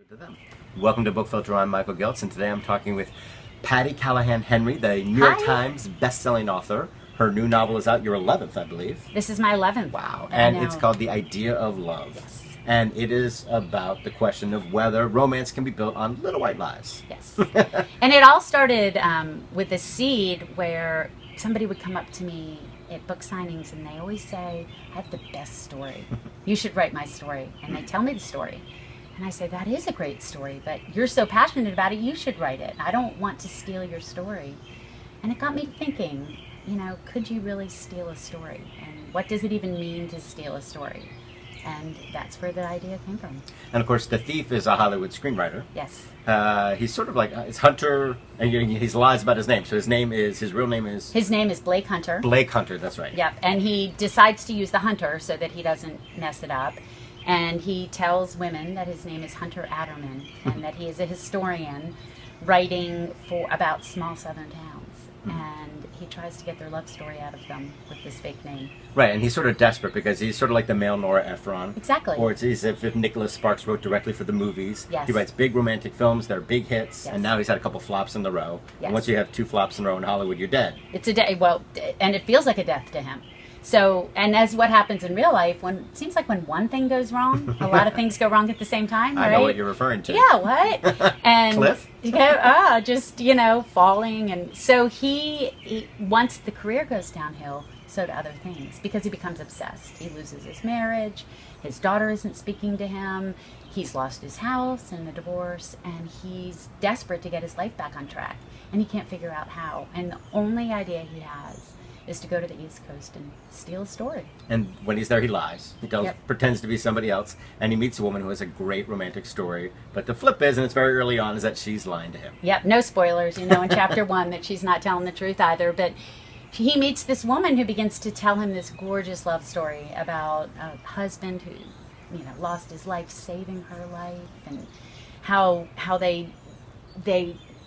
To them. Welcome to BookFilter. I'm Michael Giltz, and today I'm talking with Patti Callahan Henry, the New York Times best-selling author. Her new novel is out, your 11th, I believe. This is my 11th. Wow. And it's called The Idea of Love. Yes. And it is about the question of whether romance can be built on little white lies. Yes. And it all started with a seed where somebody would come up to me at book signings and they always say, I have the best story. You should write my story. And they tell me the story. And I say, that is a great story, but you're so passionate about it, you should write it. I don't want to steal your story. And it got me thinking, could you really steal a story? And what does it even mean to steal a story? And that's where the idea came from. And of course, the thief is a Hollywood screenwriter. Yes. He's sort of like, it's Hunter, and he lies about his name. So his real name is? His name is Blake Hunter. Blake Hunter, that's right. Yep, and he decides to use the Hunter so that he doesn't mess it up. And he tells women that his name is Hunter Adderman and that he is a historian writing about small southern towns. And he tries to get their love story out of them with this fake name. Right, and he's sort of desperate because he's sort of like the male Nora Ephron. Exactly. Or it's as if Nicholas Sparks wrote directly for the movies. Yes. He writes big romantic films, they're big hits, Yes. and now he's had a couple flops in a row. Yes. And once you have 2 flops in a row in Hollywood, you're dead. It's a day, and it feels like a death to him. So, and as what happens in real life, it seems like when one thing goes wrong, a lot of things go wrong at the same time, right? I know what you're referring to. Yeah, what? And Cliff? Just, falling. And so he, once the career goes downhill, so do other things, because he becomes obsessed. He loses his marriage, his daughter isn't speaking to him, he's lost his house in the divorce, and he's desperate to get his life back on track. And he can't figure out how. And the only idea he has is to go to the East Coast and steal a story. And when he's there, he lies. He pretends to be somebody else, and he meets a woman who has a great romantic story. But the flip is, and it's very early on, is that she's lying to him. Yep, no spoilers, in chapter 1 that she's not telling the truth either. But he meets this woman who begins to tell him this gorgeous love story about a husband who, lost his life saving her life, and how they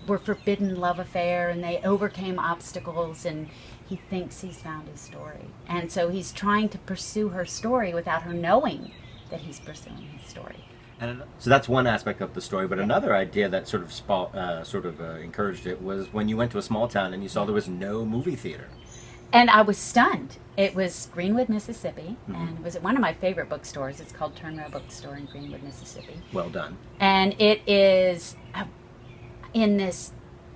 were forbidden love affair, and they overcame obstacles, and he thinks he's found his story. And so he's trying to pursue her story without her knowing that he's pursuing his story. And so that's one aspect of the story, but another idea that sort of encouraged it was when you went to a small town and you saw there was no movie theater. And I was stunned. It was Greenwood, Mississippi, and it was at one of my favorite bookstores. It's called Turnrow Bookstore in Greenwood, Mississippi. Well done. And it is in this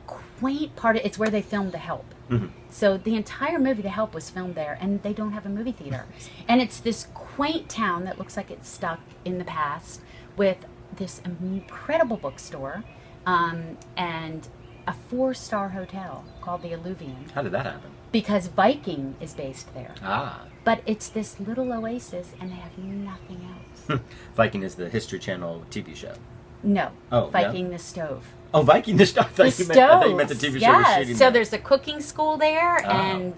quaint part. It's where they filmed The Help. Mm-hmm. So the entire movie, The Help, was filmed there, and they don't have a movie theater. And it's this quaint town that looks like it's stuck in the past with this incredible bookstore and a 4-star hotel called the Alluvian. How did that happen? Because Viking is based there. Ah. But it's this little oasis, and they have nothing else. Viking is the History Channel TV show. No. Oh, Viking no? the Stove. Oh, Viking the Stove. I thought you meant the TV show was shooting so there. there's a cooking school there, and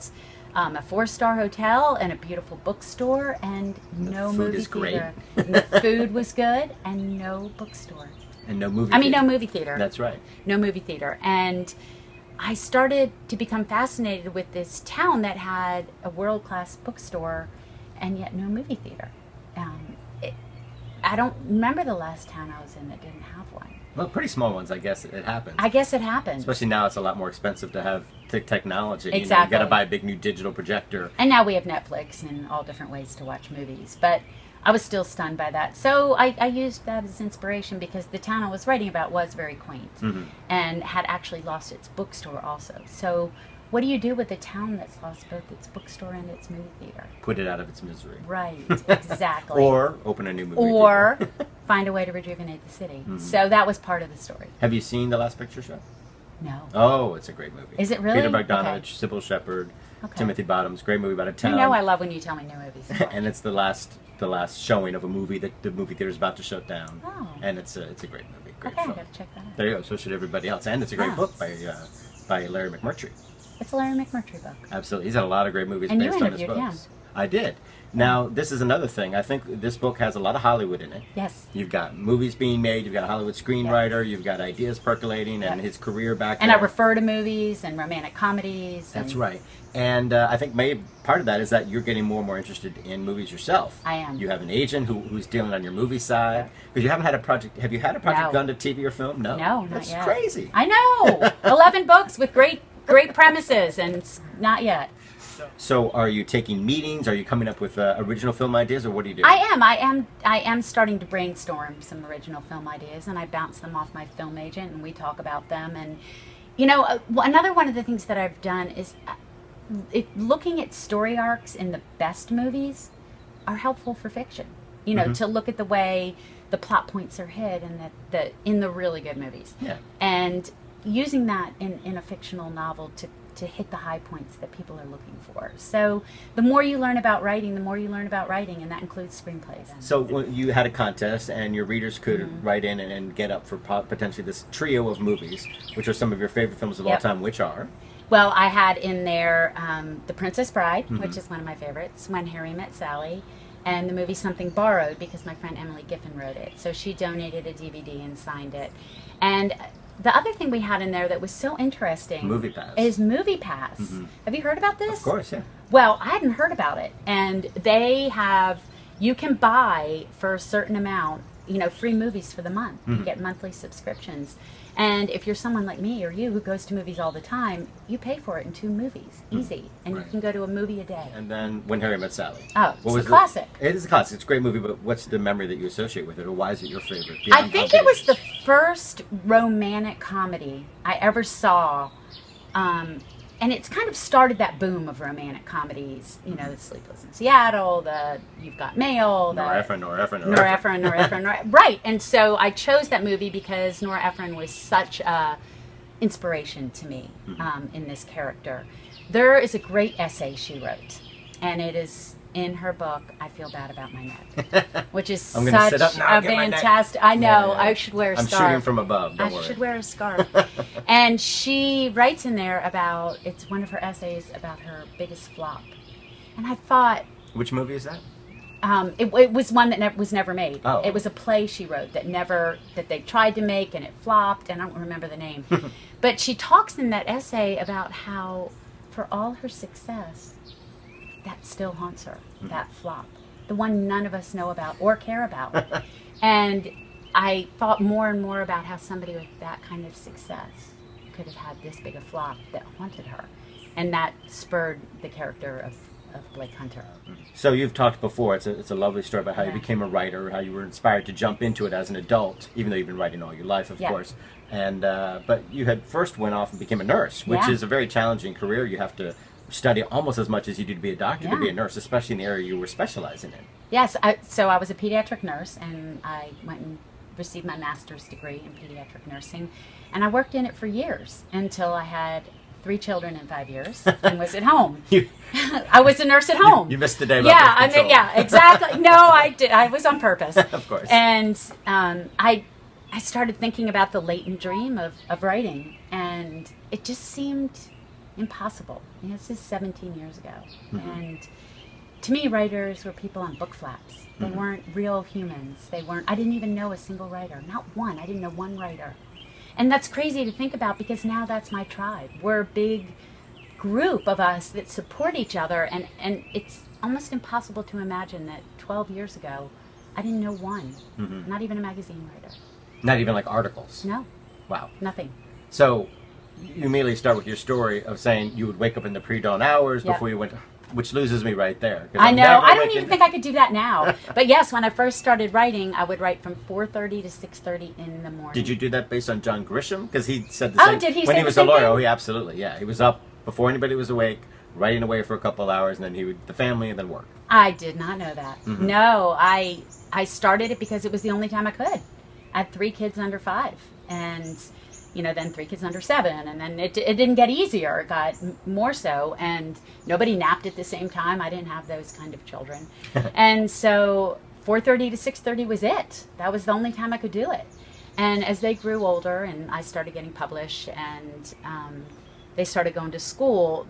a 4-star hotel, and a beautiful bookstore, and no movie theater. And the food was good, and no bookstore. And no movie theater. No movie theater. That's right. No movie theater. And I started to become fascinated with this town that had a world-class bookstore and yet no movie theater. I don't remember the last town I was in that didn't have one. Well, pretty small ones, I guess it happens. I guess it happens. Especially now, it's a lot more expensive to have technology. Exactly. You got to buy a big new digital projector. And now we have Netflix and all different ways to watch movies. But I was still stunned by that. So I used that as inspiration because the town I was writing about was very quaint and had actually lost its bookstore also. So what do you do with a town that's lost both its bookstore and its movie theater? Put it out of its misery. Right, exactly. Or open a new movie theater. Or find a way to rejuvenate the city. So that was part of the story. Have you seen The Last Picture Show? No. Oh, it's a great movie. Is it really? Peter Bogdanovich, Okay. Sybil Shepherd, Timothy Bottoms. Great movie about a town. You know I love when you tell me new movies. And it's the last showing of a movie that the movie theater is about to shut down. Oh. And it's a great movie. Great Okay, film. I gotta check that out. There you go. So should everybody else. And it's a great book by Larry McMurtry. It's a Larry McMurtry book. Absolutely. He's had a lot of great movies And you based on his interviewed books. him. I did. Now, this is another thing. I think this book has a lot of Hollywood in it. Yes. You've got movies being made, you've got a Hollywood screenwriter, you've got ideas percolating, and his career back And there. I refer to movies and romantic comedies. That's right. And I think maybe part of that is that you're getting more and more interested in movies yourself. I am. You have an agent who's dealing on your movie side. Because you haven't had a project. Have you had a project gone to TV or film? No. No, not That's yet. crazy. I know. 11 books with great premises, and not yet. So are you taking meetings? Are you coming up with original film ideas, or what do you do? I am starting to brainstorm some original film ideas, and I bounce them off my film agent, and we talk about them. And another one of the things that I've done is looking at story arcs in the best movies are helpful for fiction. To look at the way the plot points are hid and that in the really good movies. Yeah. And using that in a fictional novel to hit the high points that people are looking for. So the more you learn about writing, and that includes screenplays. So when you had a contest, and your readers could write in and get up for potentially this trio of movies, which are some of your favorite films of all time, which are? Well, I had in there The Princess Bride, which is one of my favorites, When Harry Met Sally, and the movie Something Borrowed, because my friend Emily Giffen wrote it. So she donated a DVD and signed it. And the other thing we had in there that was so interesting is MoviePass. Have you heard about this? Of course, yeah. Well, I hadn't heard about it. And they have, you can buy for a certain amount, free movies for the month. You get monthly subscriptions. And if you're someone like me or you who goes to movies all the time, you pay for it in 2 movies. Easy. And you can go to a movie a day. And then When Harry Met Sally. Oh, it's a classic. It is a classic. It's a great movie, but what's the memory that you associate with it, or why is it your favorite? I think it was the first romantic comedy I ever saw. And it's kind of started that boom of romantic comedies. The Sleepless in Seattle, the You've Got Mail, the Nora Ephron. Right. And so I chose that movie because Nora Ephron was such a inspiration to me in this character. There is a great essay she wrote, and it is in her book, I Feel Bad About My Neck, which is such a fantastic. I know. I should wear a scarf. I'm shooting from above. Don't worry. I should wear a scarf. And she writes in there about, it's one of her essays about her biggest flop. And I thought, which movie is that? It was one that was never made. Oh. It was a play she wrote that they tried to make and it flopped, and I don't remember the name. But she talks in that essay about how, for all her success, that still haunts her, that flop, the one none of us know about or care about. And I thought more and more about how somebody with that kind of success could have had this big a flop that haunted her. And that spurred the character of Blake Hunter. So you've talked before, it's a lovely story about how you became a writer, how you were inspired to jump into it as an adult, even though you've been writing all your life, of course. And but you had first went off and became a nurse, which is a very challenging career. You have to study almost as much as you do to be a doctor to be a nurse, especially in the area you were specializing in. Yes, so I was a pediatric nurse, and I went and received my master's degree in pediatric nursing, and I worked in it for years until I had 3 children in 5 years and was at home. I was a nurse at home. You missed the day. Exactly. No, I did. I was on purpose. Of course. And I started thinking about the latent dream of writing, and it just seemed impossible. This is 17 years ago. And to me, writers were people on book flaps. They weren't real humans. I didn't even know a single writer. Not one. I didn't know one writer. And that's crazy to think about, because now that's my tribe. We're a big group of us that support each other, and it's almost impossible to imagine that 12 years ago, I didn't know one. Not even a magazine writer. Not even like articles? No. Wow. Nothing. So you immediately start with your story of saying you would wake up in the pre-dawn hours before you went, which loses me right there. I know. I don't even think I could do that now. But yes, when I first started writing, I would write from 4:30 to 6:30 in the morning. Did you do that based on John Grisham? Because he said the same. Oh, did he say when he the was same a lawyer? thing? Oh, he absolutely. Yeah, he was up before anybody was awake, writing away for a couple of hours, and then he would the family and then work. I did not know that. No, I started it because it was the only time I could. I had 3 kids under 5, and then 3 kids under 7, and then it didn't get easier. It got more so, and nobody napped at the same time. I didn't have those kind of children. And so 4:30 to 6:30 was it. That was the only time I could do it. And as they grew older and I started getting published and they started going to school,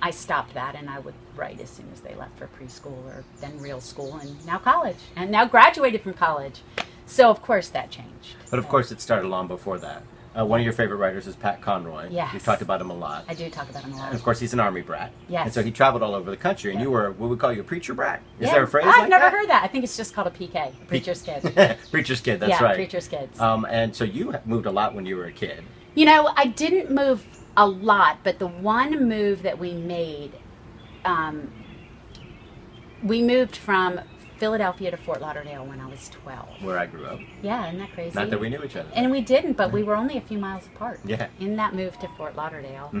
I stopped that, and I would write as soon as they left for preschool or then real school, and now college, and now graduated from college. So, of course, that changed. But, of course, it started long before that. One of your favorite writers is Pat Conroy. Yes. You've talked about him a lot. I do talk about him a lot. And, of course, he's an Army brat. Yes. And so he traveled all over the country, and you were, what we call you, a preacher brat? Is Yeah. there a phrase I've like never that? heard that. I think it's just called a PK, a preacher's kid. Preacher's kid, that's right. Yeah, preacher's kids. And so you moved a lot when you were a kid. You know, I didn't move a lot, but the one move that we made, we moved from Philadelphia to Fort Lauderdale when I was 12. Where I grew up. Yeah, isn't that crazy? Not that we knew each other. And we didn't, but we were only a few miles apart. Yeah. In that move to Fort Lauderdale,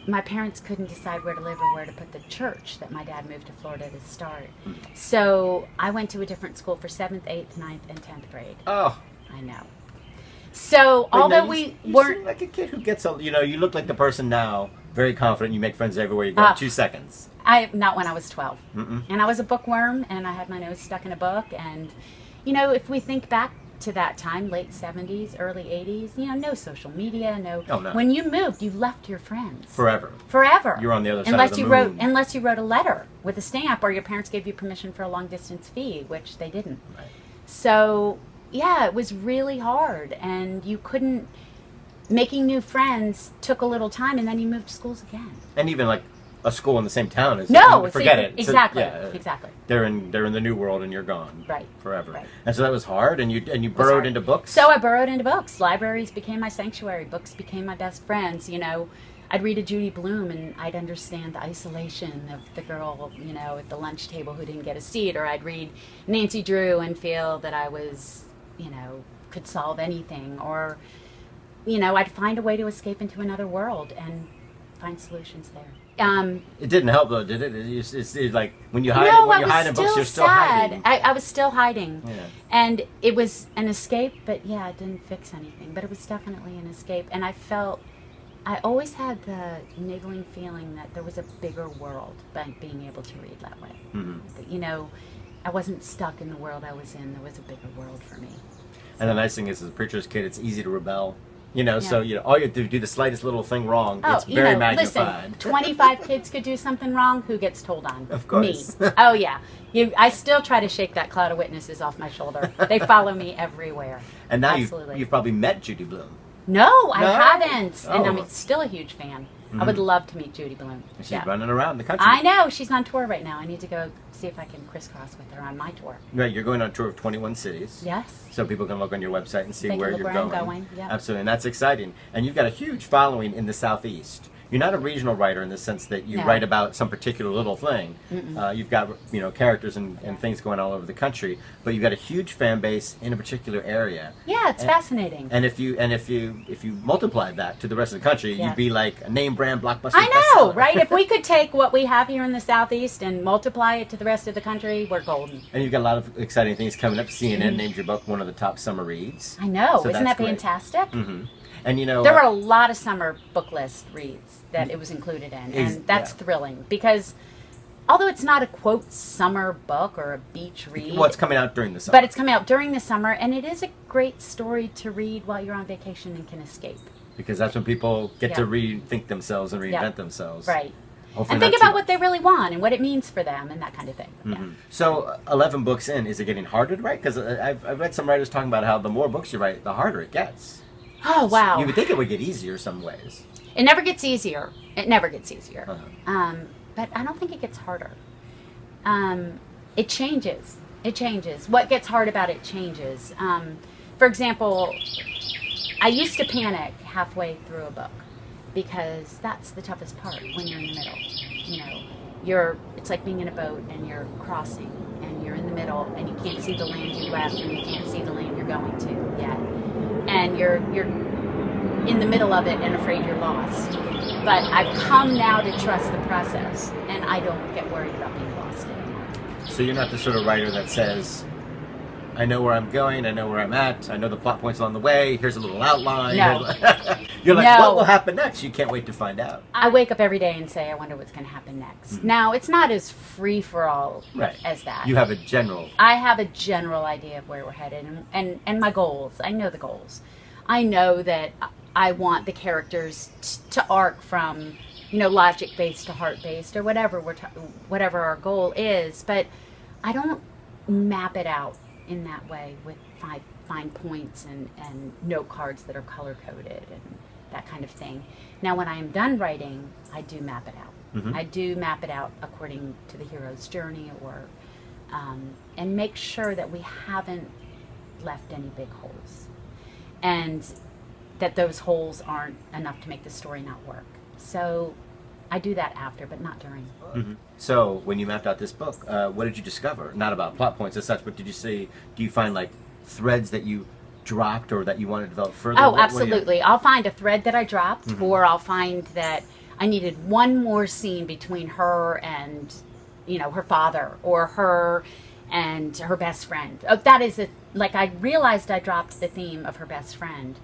my parents couldn't decide where to live or where to put the church that my dad moved to Florida to start. So I went to a different school for 7th, 8th, 9th, and 10th grade. Oh. I know. So although you weren't seem like a kid who gets, you look like the person now, very confident, you make friends everywhere you go in 2 seconds. Not when I was 12. And I was a bookworm, and I had my nose stuck in a book. And, if we think back to that time, late 70s, early 80s, no social media, no. Oh, no. When you moved, you left your friends. Forever. You're on the other side of the moon. Unless you wrote a letter with a stamp, or your parents gave you permission for a long-distance fee, which they didn't. Right. So, yeah, it was really hard. And you couldn't... Making new friends took a little time, and then you moved to schools again. And even, like, a school in the same town is forget it. Exactly. So, Exactly. They're in the new world and you're gone. Right. Forever. Right. And so that was hard, and you burrowed into books. So I burrowed into books. Libraries became my sanctuary. Books became my best friends. I'd read a Judy Blume and I'd understand the isolation of the girl, at the lunch table who didn't get a seat, or I'd read Nancy Drew and feel that I was, could solve anything, or I'd find a way to escape into another world and find solutions there. It didn't help though, did it? It's like when you hide in books, you're still sad. hiding. I was still hiding. Yeah. And it was an escape, but yeah, it didn't fix anything. But it was definitely an escape. And I always had the niggling feeling that there was a bigger world by being able to read that way. That, I wasn't stuck in the world I was in. There was a bigger world for me. And the nice thing is, as a preacher's kid, it's easy to rebel. So all you have to do the slightest little thing wrong, it's very magnified. Listen, 25 kids could do something wrong. Who gets told on? Of course. Me. Oh yeah. I still try to shake that cloud of witnesses off my shoulder. They follow me everywhere. And now Absolutely. you've probably met Judy Blume. No, I haven't. Oh. And I'm still a huge fan. I would love to meet Judy Blume. She's running around the country. I know. She's on tour right now. I need to go see if I can crisscross with her on my tour. Right, you're going on a tour of 21 cities. Yes. So people can look on your website and see where you're I'm going. going. Yeah. Absolutely, and that's exciting. And you've got a huge following in the Southeast. You're not a regional writer in the sense that you write about some particular little thing. You've got characters and things going all over the country, but you've got a huge fan base in a particular area. Yeah, it's fascinating. And if you multiplied that to the rest of the country, you'd be like a name brand blockbuster. I know, bestseller. right? If we could take what we have here in the Southeast and multiply it to the rest of the country, we're golden. And you've got a lot of exciting things coming up. CNN named your book one of the top summer reads. I know. So Isn't that great. fantastic? And there were a lot of summer book list reads that it was included in, and that's thrilling because although it's not a quote summer book or a beach read, well, it's coming out during the summer. But it's coming out during the summer, and it is a great story to read while you're on vacation and can escape. Because that's when people get to rethink themselves and reinvent themselves. Right. Hopefully and think about what they really want and what it means for them and that kind of thing. So 11 books in, is it getting harder to write? Because I've read some writers talking about how the more books you write, the harder it gets. Oh, wow. You would think it would get easier some ways. It never gets easier. It never gets easier. But I don't think it gets harder. It changes. It changes. What gets hard about it changes. For example, I used to panic halfway through a book because that's the toughest part when you're in the middle. It's like being in a boat and you're crossing and you're in the middle and you can't see the land you left and you can't see the land you're going to yet. And you're in the middle of it and afraid you're lost. But I've come now to trust the process, and I don't get worried about being lost anymore. So you're not the sort of writer that says, I know where I'm going, I know where I'm at, I know the plot points along the way, here's a little outline. No. You're like, what will happen next? You can't wait to find out. I wake up every day and say, I wonder what's going to happen next. Now, it's not as free-for-all as that. You have a general. I have a general idea of where we're headed and my goals. I know the goals. I know that I want the characters to arc from logic-based to heart-based or whatever whatever our goal is. But I don't map it out in that way with fine points and note cards that are color-coded and that kind of thing. Now, when I am done writing, I do map it out. Mm-hmm. I do map it out according to the hero's journey, or and make sure that we haven't left any big holes, and that those holes aren't enough to make the story not work. So I do that after, but not during. Mm-hmm. So when you mapped out this book, what did you discover? Not about plot points as such, but do you find like threads that you dropped or that you want to develop further? Oh, absolutely. I'll find a thread that I dropped, mm-hmm. or I'll find that I needed one more scene between her and, her father, or her and her best friend. Oh, that is I realized I dropped the theme of her best friend,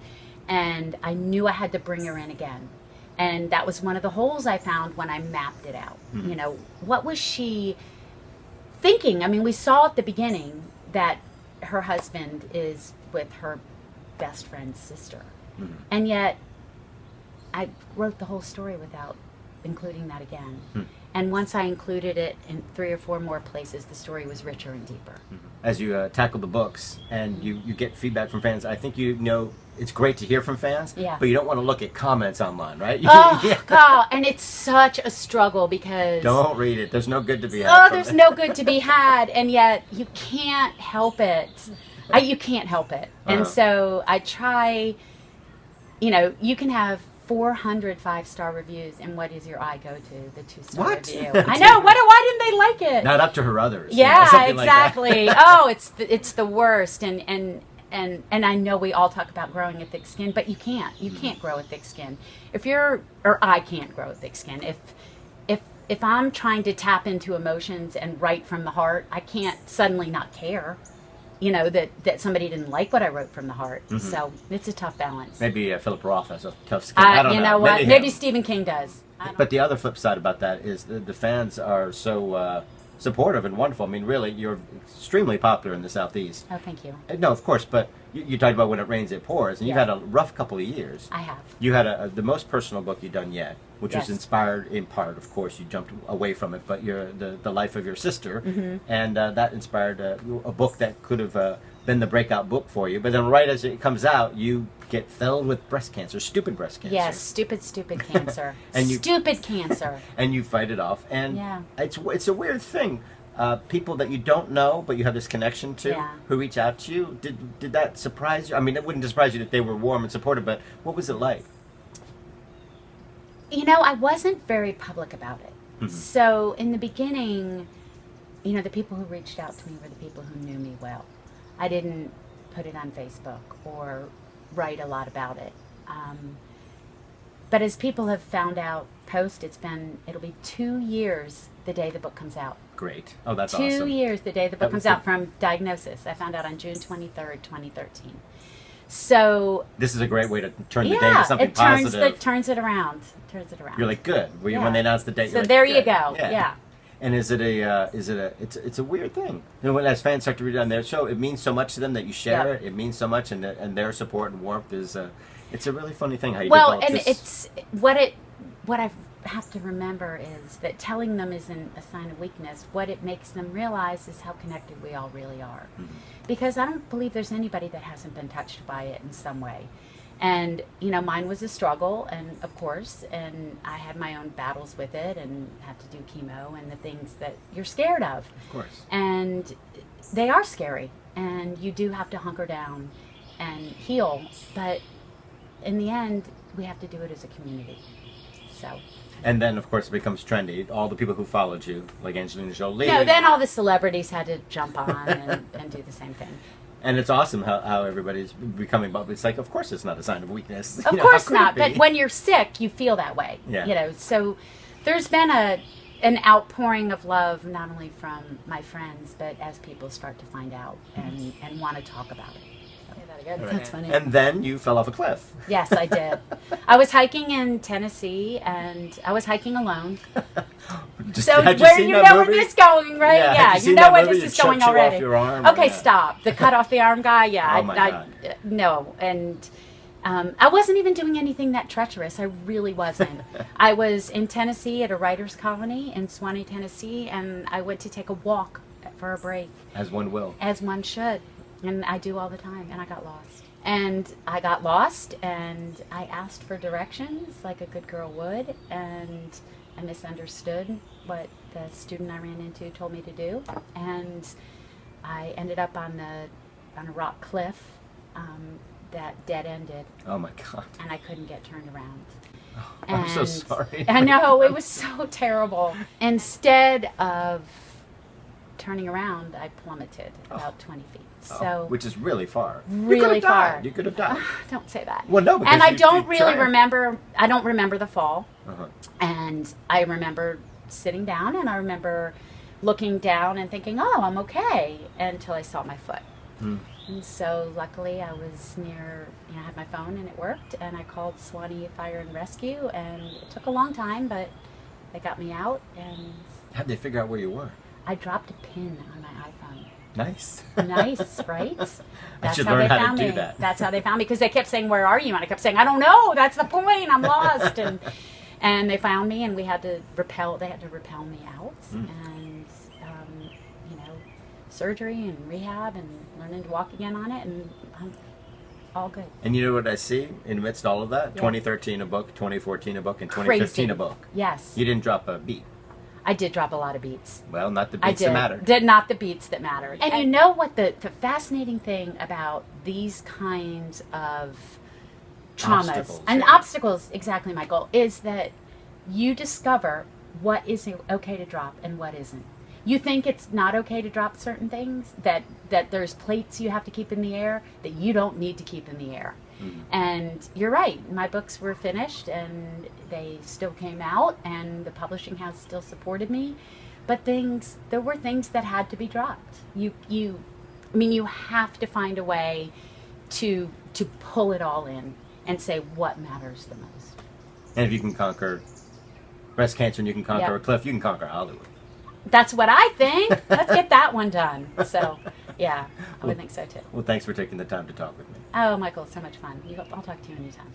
and I knew I had to bring her in again. And that was one of the holes I found when I mapped it out. Mm-hmm. What was she thinking? I mean, we saw at the beginning that her husband is with her best friend's sister. Mm-hmm. And yet I wrote the whole story without including that again. Mm-hmm. And once I included it in 3 or 4 more places, the story was richer and deeper. Mm-hmm. As you tackle the books and you get feedback from fans, I think it's great to hear from fans, yeah. But you don't want to look at comments online, right? Oh, yeah. God, and it's such a struggle because... Don't read it. There's no good to be had. Oh, there's no good to be had, and yet you can't help it. You can't help it. Uh-huh. And so I try, you can have 400 5-star reviews, and what does your eye go to? The 2-star review. I know. Why didn't they like it? Not up to her others. Yeah, exactly. Like oh, it's the worst. And I know we all talk about growing a thick skin, but you can't. You can't grow a thick skin. I can't grow a thick skin. If I'm trying to tap into emotions and write from the heart, I can't suddenly not care. That somebody didn't like what I wrote from the heart. Mm-hmm. So it's a tough balance. Maybe Philip Roth has a tough skin. I don't know. You know what? Maybe Stephen King does. But the other flip side about that is the fans are so supportive and wonderful. I mean, really, you're extremely popular in the Southeast. Oh, thank you. No, of course, but you talked about when it rains, it pours, and you've had a rough couple of years. I have. You had the most personal book you've done yet, which was inspired in part, of course, you jumped away from it, but the life of your sister, mm-hmm. and that inspired a book that could have been the breakout book for you. But then right as it comes out, you get filled with breast cancer, stupid breast cancer. Yes, stupid cancer. Stupid cancer. And you fight it off. And it's a weird thing. People that you don't know, but you have this connection to, who reach out to you. Did that surprise you? I mean, it wouldn't surprise you that they were warm and supportive, but what was it like? I wasn't very public about it. Mm-hmm. So in the beginning, the people who reached out to me were the people who knew me well. I didn't put it on Facebook or write a lot about it. But as people have found out it'll be 2 years the day the book comes out. Great. Oh, that's 2 awesome. 2 years the day the book comes out from diagnosis. I found out on June 23rd, 2013. So this is a great way to turn the day into something positive. It turns it around. You're like, good. When they announce the date, so you're like, there good. You go. Yeah. And it's a weird thing. When as fans start to read it on their show, it means so much to them that you share it. It means so much, and their support and warmth is it's a really funny thing how you develop this. It's what I have to remember is that telling them isn't a sign of weakness. What it makes them realize is how connected we all really are. Mm-hmm. Because I don't believe there's anybody that hasn't been touched by it in some way. And, mine was a struggle, and of course, and I had my own battles with it and had to do chemo and the things that you're scared of. Of course. And they are scary, and you do have to hunker down and heal. But in the end, we have to do it as a community. So. And then, of course, it becomes trendy. All the people who followed you, like Angelina Jolie. No, then all the celebrities had to jump on and do the same thing. And it's awesome how everybody's becoming bubble. It's like, of course, it's not a sign of weakness. Of course not. But when you're sick, you feel that way. Yeah. So there's been an outpouring of love, not only from my friends, but as people start to find out and want to talk about it. That's funny. And then you fell off a cliff. Yes, I did. I was hiking in Tennessee, and I was hiking alone. So where where this is going, right? Yeah, you know where this is going already. Off your arm, okay, stop. The cut off the arm guy. Yeah, oh my God. No, and I wasn't even doing anything that treacherous. I really wasn't. I was in Tennessee at a writer's colony in Swanee, Tennessee, and I went to take a walk for a break. As one will. As one should. And I do all the time. And I got lost. And I got lost, and I asked for directions like a good girl would, and I misunderstood what the student I ran into told me to do. And I ended up on a rock cliff that dead-ended. Oh my God. And I couldn't get turned around. Oh, I'm so sorry. I know, it was so terrible. Instead of turning around, I plummeted about 20 feet. So, which is really far. Really far. You could have died. Don't say that. Well, no, because and I you don't really tried. remember. I don't remember the fall. Uh-huh. And I remember sitting down, and I remember looking down and thinking, "Oh, I'm okay," until I saw my foot. Hmm. And so luckily I was near, I had my phone and it worked, and I called Swanee Fire and Rescue, and it took a long time, but they got me out. And how'd they figure out where you were? I dropped a pin on my iPhone. Nice. Nice, right? I should learn how to do that. That's how they found me, because they kept saying, "Where are you?" And I kept saying, "I don't know. That's the point. I'm lost." And they found me, and we had to repel. They had to repel me out, and surgery and rehab and learning to walk again on it, and I'm all good. And you know what I see in amidst all of that? Yeah. 2013 a book, 2014 a book, and 2015 a book. Yes. You didn't drop a beat. I did drop a lot of beats. Well, not the beats that mattered. Not the beats that mattered. And you know what the fascinating thing about these kinds of traumas and obstacles, exactly, Michael, is that you discover what is okay to drop and what isn't. You think it's not okay to drop certain things, that there's plates you have to keep in the air that you don't need to keep in the air. Mm-hmm. And you're right, my books were finished and they still came out, and the publishing house still supported me, but there were things that had to be dropped. You have to find a way to pull it all in and say what matters the most. And if you can conquer breast cancer and you can conquer a cliff, you can conquer Hollywood. That's what I think. Let's get that one done. So, yeah, I would think so too. Well, thanks for taking the time to talk with me. Oh, Michael, it's so much fun. I'll talk to you anytime.